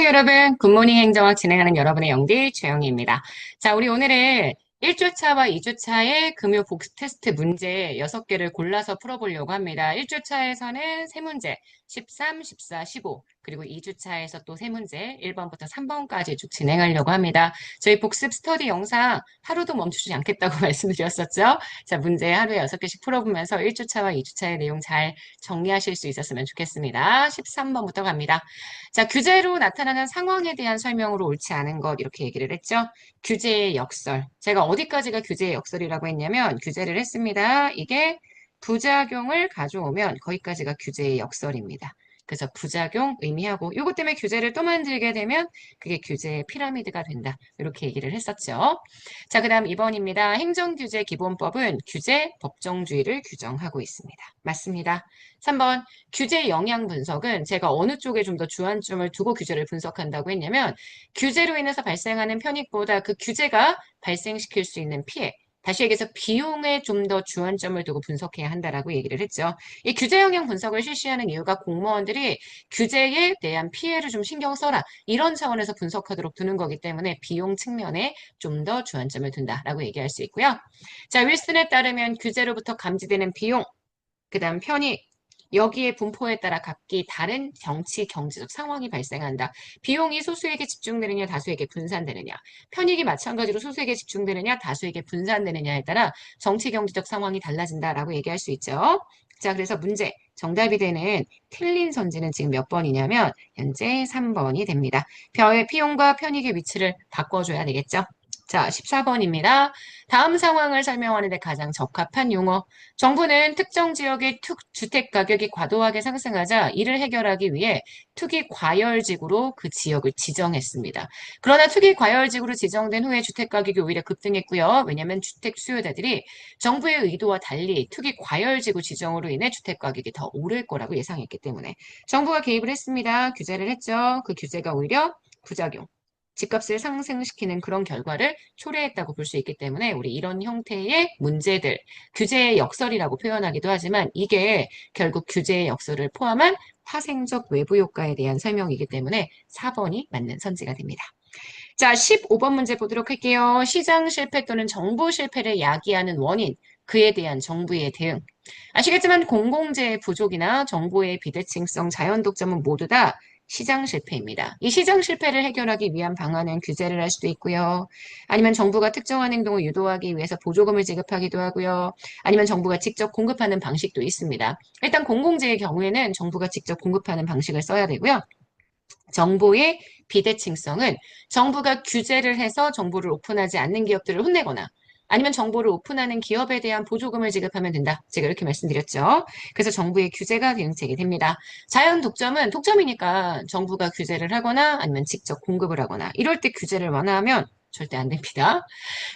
여러분. 굿모닝 행정학 진행하는 여러분의 영디 최영희입니다. 자, 우리 오늘은 1주차와 2주차의 금요 복습 테스트 문제 6개를 골라서 풀어보려고 합니다. 1주차에서는 3문제, 13, 14, 15, 그리고 2주차에서 또 3문제, 1번부터 3번까지 쭉 진행하려고 합니다. 저희 복습 스터디 영상 하루도 멈추지 않겠다고 말씀드렸었죠? 자, 문제 하루에 6개씩 풀어보면서 1주차와 2주차의 내용 잘 정리하실 수 있었으면 좋겠습니다. 13번부터 갑니다. 자, 규제로 나타나는 상황에 대한 설명으로 옳지 않은 것 이렇게 얘기를 했죠. 규제의 역설. 제가 어디까지가 규제의 역설이라고 했냐면 규제를 했습니다. 이게 부작용을 가져오면 거기까지가 규제의 역설입니다. 그래서 부작용 의미하고 이것 때문에 규제를 또 만들게 되면 그게 규제의 피라미드가 된다. 이렇게 얘기를 했었죠. 자, 그다음 2번입니다. 행정규제 기본법은 규제 법정주의를 규정하고 있습니다. 맞습니다. 3번 규제 영향 분석은 제가 어느 쪽에 좀 더 주안점을 두고 규제를 분석한다고 했냐면 규제로 인해서 발생하는 편익보다 그 규제가 발생시킬 수 있는 피해, 다시 얘기해서 비용에 좀 더 주안점을 두고 분석해야 한다라고 얘기를 했죠. 이 규제 영향 분석을 실시하는 이유가 공무원들이 규제에 대한 피해를 좀 신경 써라. 이런 차원에서 분석하도록 두는 거기 때문에 비용 측면에 좀 더 주안점을 둔다라고 얘기할 수 있고요. 자, 윌슨에 따르면 규제로부터 감지되는 비용, 그다음 편익, 여기에 분포에 따라 각기 다른 정치, 경제적 상황이 발생한다. 비용이 소수에게 집중되느냐, 다수에게 분산되느냐. 편익이 마찬가지로 소수에게 집중되느냐, 다수에게 분산되느냐에 따라 정치, 경제적 상황이 달라진다라고 얘기할 수 있죠. 자, 그래서 문제, 정답이 되는 틀린 선지는 지금 몇 번이냐면 현재 3번이 됩니다. 벼의 피용과 편익의 위치를 바꿔줘야 되겠죠. 자, 14번입니다. 다음 상황을 설명하는 데 가장 적합한 용어. 정부는 특정 지역의 주택 가격이 과도하게 상승하자 이를 해결하기 위해 투기 과열지구로 그 지역을 지정했습니다. 그러나 투기 과열지구로 지정된 후에 주택 가격이 오히려 급등했고요. 왜냐하면 주택 수요자들이 정부의 의도와 달리 투기 과열지구 지정으로 인해 주택 가격이 더 오를 거라고 예상했기 때문에 정부가 개입을 했습니다. 규제를 했죠. 그 규제가 오히려 부작용. 집값을 상승시키는 그런 결과를 초래했다고 볼 수 있기 때문에 우리 이런 형태의 문제들, 규제의 역설이라고 표현하기도 하지만 이게 결국 규제의 역설을 포함한 파생적 외부 효과에 대한 설명이기 때문에 4번이 맞는 선지가 됩니다. 자, 15번 문제 보도록 할게요. 시장 실패 또는 정부 실패를 야기하는 원인, 그에 대한 정부의 대응. 아시겠지만 공공재의 부족이나 정보의 비대칭성, 자연 독점은 모두 다 시장 실패입니다. 이 시장 실패를 해결하기 위한 방안은 규제를 할 수도 있고요. 아니면 정부가 특정한 행동을 유도하기 위해서 보조금을 지급하기도 하고요. 아니면 정부가 직접 공급하는 방식도 있습니다. 일단 공공재의 경우에는 정부가 직접 공급하는 방식을 써야 되고요. 정보의 비대칭성은 정부가 규제를 해서 정보를 오픈하지 않는 기업들을 혼내거나 아니면 정보를 오픈하는 기업에 대한 보조금을 지급하면 된다. 제가 이렇게 말씀드렸죠. 그래서 정부의 규제가 대응책이 됩니다. 자연 독점은 독점이니까 정부가 규제를 하거나 아니면 직접 공급을 하거나 이럴 때 규제를 완화하면 절대 안 됩니다.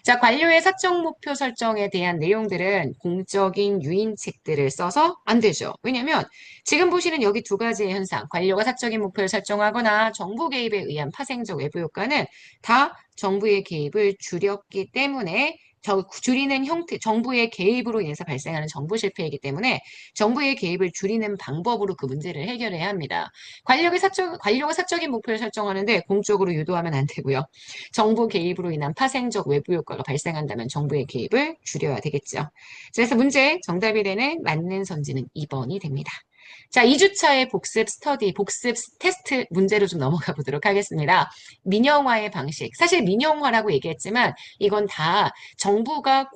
자, 관료의 사적 목표 설정에 대한 내용들은 공적인 유인책들을 써서 안 되죠. 왜냐면 지금 보시는 여기 두 가지의 현상, 관료가 사적인 목표를 설정하거나 정부 개입에 의한 파생적 외부 효과는 다 정부의 개입을 줄였기 때문에 줄이는 형태, 정부의 개입으로 인해서 발생하는 정부 실패이기 때문에 정부의 개입을 줄이는 방법으로 그 문제를 해결해야 합니다. 관료가 사적인 목표를 설정하는데 공적으로 유도하면 안 되고요. 정부 개입으로 인한 파생적 외부 효과가 발생한다면 정부의 개입을 줄여야 되겠죠. 그래서 문제 정답이 되는 맞는 선지는 2번이 됩니다. 자, 2주차의 복습 스터디, 복습 테스트 문제로 좀 넘어가 보도록 하겠습니다. 민영화의 방식. 사실 민영화라고 얘기했지만 이건 다 정부가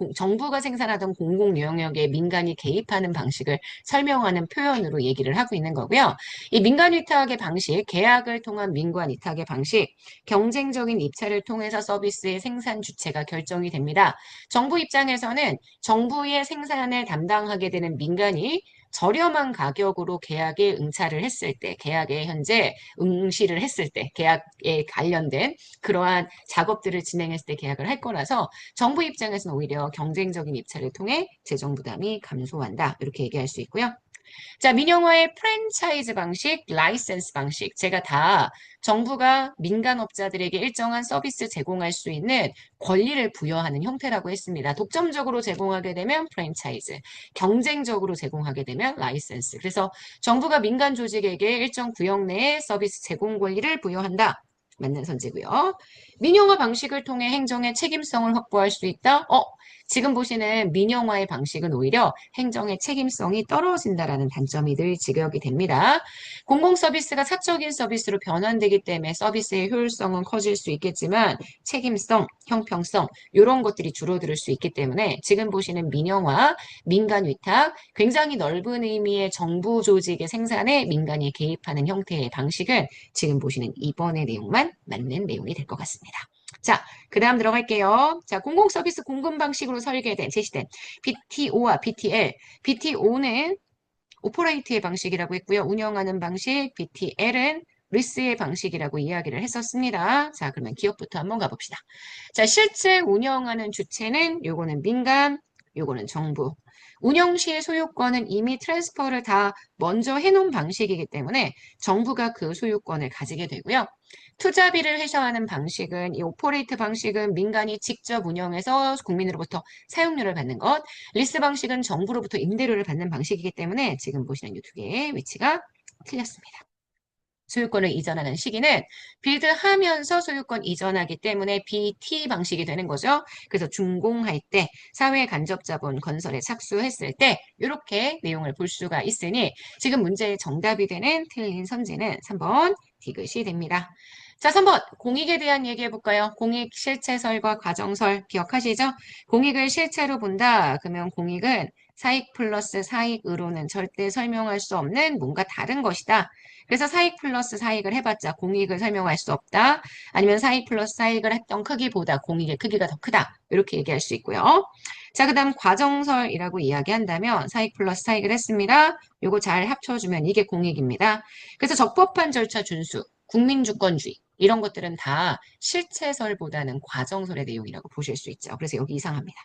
생산하던 공공 영역에 민간이 개입하는 방식을 설명하는 표현으로 얘기를 하고 있는 거고요. 이 민간 위탁의 방식, 계약을 통한 민관 위탁의 방식, 경쟁적인 입찰을 통해서 서비스의 생산 주체가 결정이 됩니다. 정부 입장에서는 정부의 생산을 담당하게 되는 민간이 저렴한 가격으로 계약에 응찰을 했을 때, 계약에 현재 응시를 했을 때, 계약에 관련된 그러한 작업들을 진행했을 때 계약을 할 거라서 정부 입장에서는 오히려 경쟁적인 입찰을 통해 재정 부담이 감소한다. 이렇게 얘기할 수 있고요. 자, 민영화의 프랜차이즈 방식, 라이센스 방식. 제가 다 정부가 민간업자들에게 일정한 서비스 제공할 수 있는 권리를 부여하는 형태라고 했습니다. 독점적으로 제공하게 되면 프랜차이즈, 경쟁적으로 제공하게 되면 라이센스. 그래서 정부가 민간 조직에게 일정 구역 내에 서비스 제공 권리를 부여한다. 맞는 선지고요. 민영화 방식을 통해 행정의 책임성을 확보할 수 있다. 지금 보시는 민영화의 방식은 오히려 행정의 책임성이 떨어진다라는 단점이 늘 지적이 됩니다. 공공 서비스가 사적인 서비스로 변환되기 때문에 서비스의 효율성은 커질 수 있겠지만 책임성, 형평성 이런 것들이 줄어들 수 있기 때문에 지금 보시는 민영화, 민간 위탁, 굉장히 넓은 의미의 정부 조직의 생산에 민간이 개입하는 형태의 방식은 지금 보시는 이번의 내용만 맞는 내용이 될 것 같습니다. 자, 그 다음 들어갈게요. 자, 공공서비스 공급 방식으로 설계된, 제시된 BTO와 BTL. BTO는 오퍼레이트의 방식이라고 했고요. 운영하는 방식, BTL은 리스의 방식이라고 이야기를 했었습니다. 자, 그러면 기업부터 한번 가봅시다. 자, 실제 운영하는 주체는 요거는 민간, 요거는 정부. 운영 시의 소유권은 이미 트랜스퍼를 다 먼저 해놓은 방식이기 때문에 정부가 그 소유권을 가지게 되고요. 투자비를 회수하는 방식은 이 오퍼레이트 방식은 민간이 직접 운영해서 국민으로부터 사용료를 받는 것, 리스 방식은 정부로부터 임대료를 받는 방식이기 때문에 지금 보시는 이 두 개의 위치가 틀렸습니다. 소유권을 이전하는 시기는 빌드하면서 소유권 이전하기 때문에 BT 방식이 되는 거죠. 그래서 준공할 때, 사회 간접자본 건설에 착수했을 때 이렇게 내용을 볼 수가 있으니 지금 문제의 정답이 되는 틀린 선지는 3번 디귿이 됩니다. 자, 3번 공익에 대한 얘기 해볼까요? 공익 실체설과 과정설 기억하시죠? 공익을 실체로 본다. 그러면 공익은 사익 플러스 사익으로는 절대 설명할 수 없는 뭔가 다른 것이다. 그래서 사익 플러스 사익을 해봤자 공익을 설명할 수 없다. 아니면 사익 플러스 사익을 했던 크기보다 공익의 크기가 더 크다. 이렇게 얘기할 수 있고요. 자, 그 다음 과정설이라고 이야기한다면 사익 플러스 사익을 했습니다. 요거 잘 합쳐주면 이게 공익입니다. 그래서 적법한 절차 준수, 국민주권주의 이런 것들은 다 실체설보다는 과정설의 내용이라고 보실 수 있죠. 그래서 여기 이상합니다.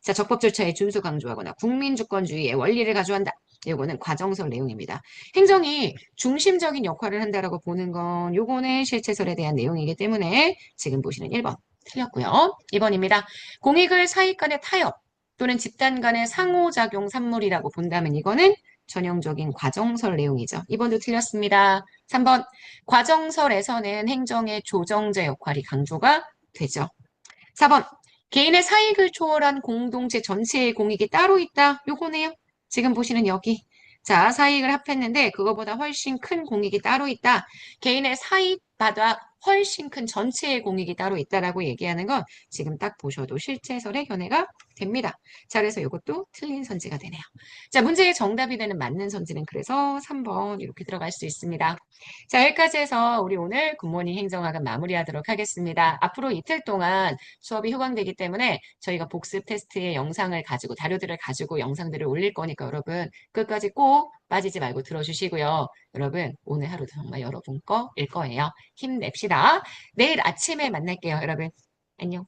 자, 적법 절차의 준수 강조하거나 국민주권주의의 원리를 가져간다. 요거는 과정설 내용입니다. 행정이 중심적인 역할을 한다라고 보는 건 요거는 실체설에 대한 내용이기 때문에 지금 보시는 1번 틀렸고요. 2번입니다. 공익을 사익 간의 타협 또는 집단 간의 상호작용 산물이라고 본다면 이거는 전형적인 과정설 내용이죠. 2번도 틀렸습니다. 3번 과정설에서는 행정의 조정제 역할이 강조가 되죠. 4번 개인의 사익을 초월한 공동체 전체의 공익이 따로 있다. 요거네요. 지금 보시는 여기. 자, 사익을 합했는데 그거보다 훨씬 큰 공익이 따로 있다. 개인의 사익보다 훨씬 큰 전체의 공익이 따로 있다라고 얘기하는 건 지금 딱 보셔도 실체설의 견해가 됩니다. 자, 그래서 이것도 틀린 선지가 되네요. 자, 문제의 정답이 되는 맞는 선지는 그래서 3번 이렇게 들어갈 수 있습니다. 자, 여기까지 해서 우리 오늘 굿모닝 행정학은 마무리하도록 하겠습니다. 앞으로 이틀 동안 수업이 휴강되기 때문에 저희가 복습 테스트의 영상을 가지고 자료들을 가지고 영상들을 올릴 거니까 여러분 끝까지 꼭 빠지지 말고 들어주시고요. 여러분 오늘 하루도 정말 여러분 거일 거예요. 힘냅시다. 내일 아침에 만날게요. 여러분 안녕.